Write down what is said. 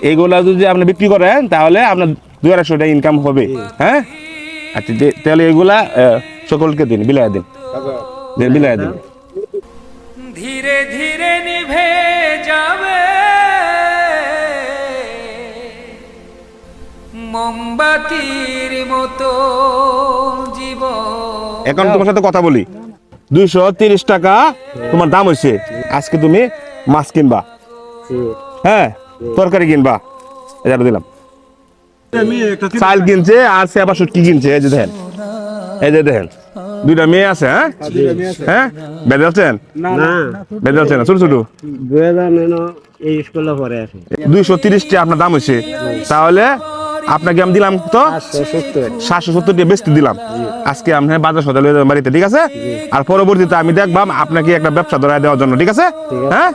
এইগুলা যদি আপনি বিক্রি করেন তাহলে আপনার 200 টাকা ইনকাম হবে। হ্যাঁ আচ্ছা তাহলে এগুলা সকলকে দিন, বিলাই দিন, বিলাই দিন। ধীরে ধীরে নিভে যাবে মোমবাতির মতো জীবন। এখন তোমার সাথে কথা বলি, 230 টাকা তোমার দাম হয়েছে। আজকে তুমি মাছ কিনবা, হ্যাঁ তরকারি কিনবা, এটা দিলাম। চাল কিনছে আর সেবা সুটকি কিনছে। এই যে দেখেন, এই যে দেখেন, দুইটা মেয়ে আছে। হ্যাঁ হ্যাঁ বেদালছেন বেদালছেন ছোট ছোট 230 টাকা আপনার দাম হয়েছে। তাহলে আপনাকে আমি দিলাম তো 770 টাকা বেচতে দিলাম। আজকে আপনি বাজার সদাই লয়ে যাবেন বাড়িতে, ঠিক আছে? আর পরবর্তীতে আমি দেখবাম আপনাকে একটা ব্যবসা ধরায় দেওয়ার জন্য, ঠিক আছে? হ্যাঁ।